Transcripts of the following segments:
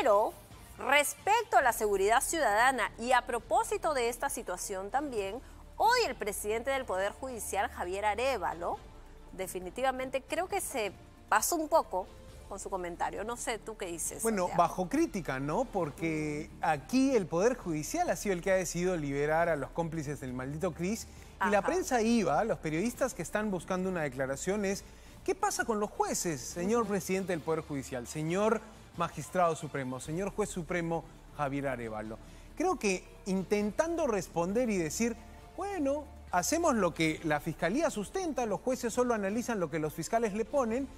Pero respecto a la seguridad ciudadana y a propósito de esta situación también, hoy el presidente del Poder Judicial, Javier Arévalo, definitivamente creo que se pasó un poco con su comentario. No sé, ¿tú qué dices? Bueno, Santiago? bajo crítica, ¿no? Porque aquí el Poder Judicial ha sido el que ha decidido liberar a los cómplices del maldito Cris. Y la prensa iba, los periodistas que están buscando una declaración es, ¿qué pasa con los jueces, señor presidente del Poder Judicial, señor magistrado supremo, señor juez supremo Javier Arévalo? Creo que intentando responder y decir, bueno, hacemos lo que la fiscalía sustenta, los jueces solo analizan lo que los fiscales le ponen,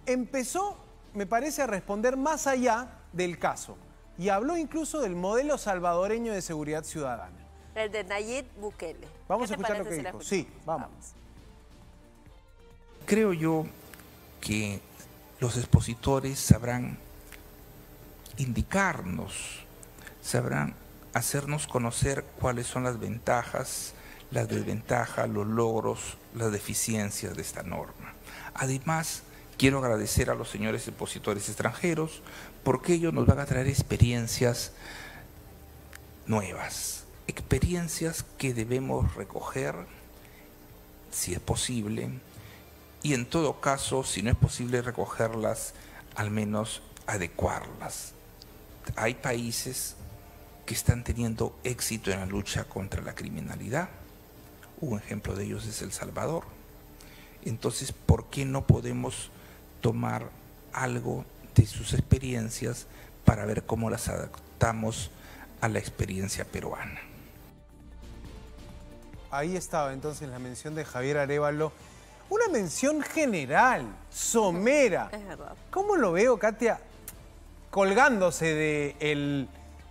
empezó, me parece, a responder más allá del caso. Y habló incluso del modelo salvadoreño de seguridad ciudadana. El de Nayib Bukele. Vamos a escuchar lo que dijo. Sí, vamos. Creo yo que los expositores sabrán indicarnos, sabrán hacernos conocer cuáles son las ventajas, las desventajas, los logros, las deficiencias de esta norma. Además, quiero agradecer a los señores expositores extranjeros porque ellos nos van a traer experiencias nuevas, experiencias que debemos recoger, si es posible, y en todo caso, si no es posible recogerlas, al menos adecuarlas. Hay países que están teniendo éxito en la lucha contra la criminalidad. Un ejemplo de ellos es El Salvador. Entonces, ¿por qué no podemos tomar algo de sus experiencias para ver cómo las adaptamos a la experiencia peruana? Ahí estaba entonces la mención de Javier Arévalo. Una mención general, somera. Es verdad. ¿Cómo lo veo, Katia? Colgándose del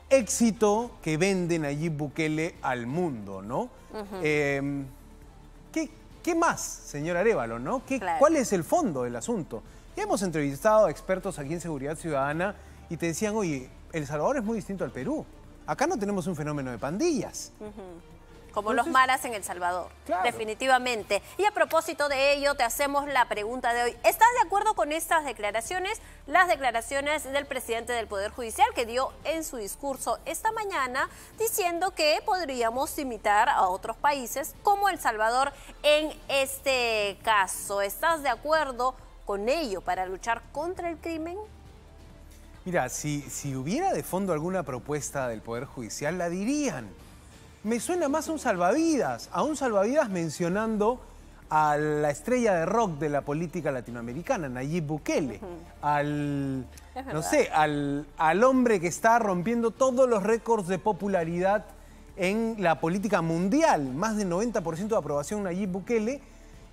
éxito que vende Nayib Bukele al mundo, ¿no? ¿Qué más, señor Arévalo, no? Claro. ¿Cuál es el fondo del asunto? Ya hemos entrevistado a expertos aquí en seguridad ciudadana y te decían, oye, El Salvador es muy distinto al Perú. Acá no tenemos un fenómeno de pandillas. Como Entonces, los maras en El Salvador, claro. Definitivamente. Y a propósito de ello, te hacemos la pregunta de hoy. ¿Estás de acuerdo con estas declaraciones? Las declaraciones del presidente del Poder Judicial que dio en su discurso esta mañana diciendo que podríamos imitar a otros países como El Salvador en este caso. ¿Estás de acuerdo con ello para luchar contra el crimen? Mira, si hubiera de fondo alguna propuesta del Poder Judicial, la dirían. Me suena más a un salvavidas mencionando a la estrella de rock de la política latinoamericana, Nayib Bukele, no sé, al hombre que está rompiendo todos los récords de popularidad en la política mundial, más del 90% de aprobación Nayib Bukele,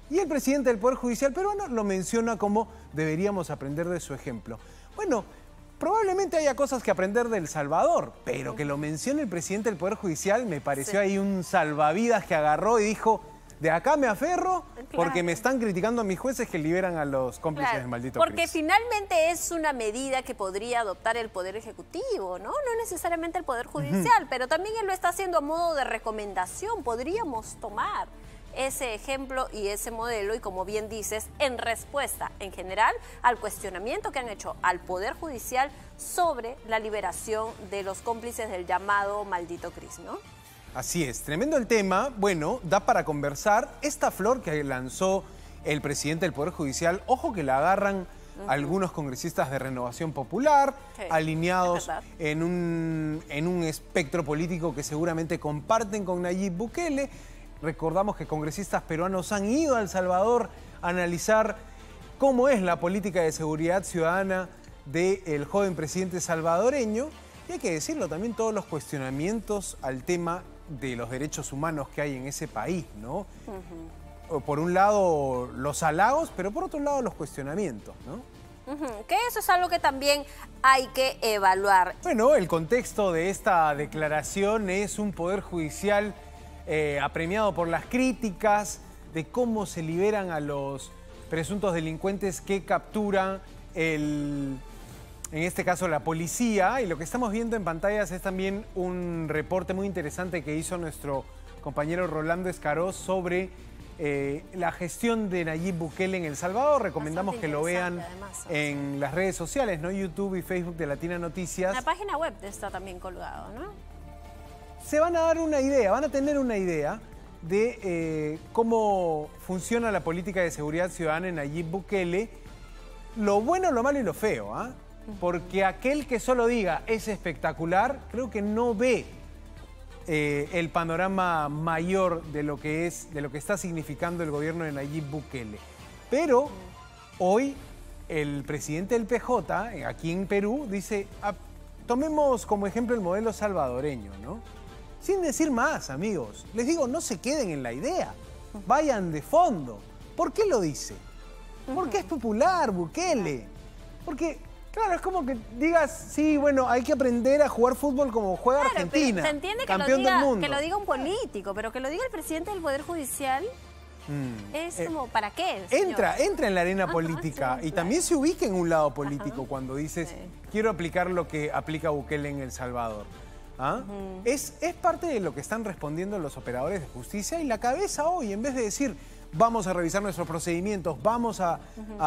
y el presidente del Poder Judicial peruano lo menciona como deberíamos aprender de su ejemplo. Bueno, probablemente haya cosas que aprender de El Salvador, pero que lo mencione el presidente del Poder Judicial me pareció ahí un salvavidas que agarró y dijo, de acá me aferro porque me están criticando a mis jueces que liberan a los cómplices del maldito Porque Cris. finalmente es una medida que podría adoptar el Poder Ejecutivo, ¿no? No necesariamente el Poder Judicial, pero también él lo está haciendo a modo de recomendación. Podríamos tomar ese ejemplo y ese modelo y, como bien dices, en respuesta en general al cuestionamiento que han hecho al Poder Judicial sobre la liberación de los cómplices del llamado maldito Cris, ¿no? Así es, tremendo el tema. Bueno, da para conversar. Esta flor que lanzó el presidente del Poder Judicial, ojo que la agarran algunos congresistas de Renovación Popular, alineados en un espectro político que seguramente comparten con Nayib Bukele. Recordamos que congresistas peruanos han ido a El Salvador a analizar cómo es la política de seguridad ciudadana del joven presidente salvadoreño. Y hay que decirlo también, todos los cuestionamientos al tema de los derechos humanos que hay en ese país, ¿no? Por un lado los halagos, pero por otro lado los cuestionamientos, ¿no? Que eso es algo que también hay que evaluar. Bueno, el contexto de esta declaración es un Poder Judicial apremiado por las críticas de cómo se liberan a los presuntos delincuentes que captura en este caso la policía. Y lo que estamos viendo en pantallas es también un reporte muy interesante que hizo nuestro compañero Rolando Escaró sobre la gestión de Nayib Bukele en El Salvador. Recomendamos que lo vean además, en las redes sociales, ¿no? YouTube y Facebook de Latina Noticias. En la página web está también colgado, ¿no? Se van a dar una idea, van a tener una idea de cómo funciona la política de seguridad ciudadana en Nayib Bukele, lo bueno, lo malo y lo feo, ¿ah? Porque aquel que solo diga es espectacular, creo que no ve el panorama mayor de lo que está significando el gobierno de Nayib Bukele. Pero hoy el presidente del PJ, aquí en Perú, dice, tomemos como ejemplo el modelo salvadoreño, ¿no? Sin decir más, amigos. Les digo, no se queden en la idea. Vayan de fondo. ¿Por qué lo dice? Porque es popular, Bukele. Porque, claro, es como que digas, sí, bueno, hay que aprender a jugar fútbol como juega Argentina. Se entiende que campeón del mundo. que lo diga un político, pero que lo diga el presidente del Poder Judicial es como, ¿para qué? Entra en la arena política sí, y claro. también se ubica en un lado político cuando dices, quiero aplicar lo que aplica Bukele en El Salvador. ¿Ah? Es parte de lo que están respondiendo los operadores de justicia y la cabeza hoy, en vez de decir, vamos a revisar nuestros procedimientos, vamos a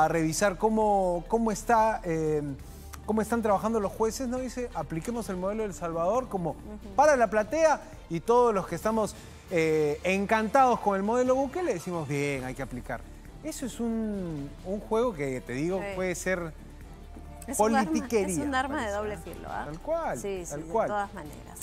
revisar cómo están trabajando los jueces, no dice, apliquemos el modelo de El Salvador como para la platea y todos los que estamos encantados con el modelo Bukele decimos, bien, hay que aplicar. Eso es un juego que, te digo, puede ser politiquería. Es un arma de doble filo, ¿ah? Tal cual, Sí, tal de cual. todas maneras.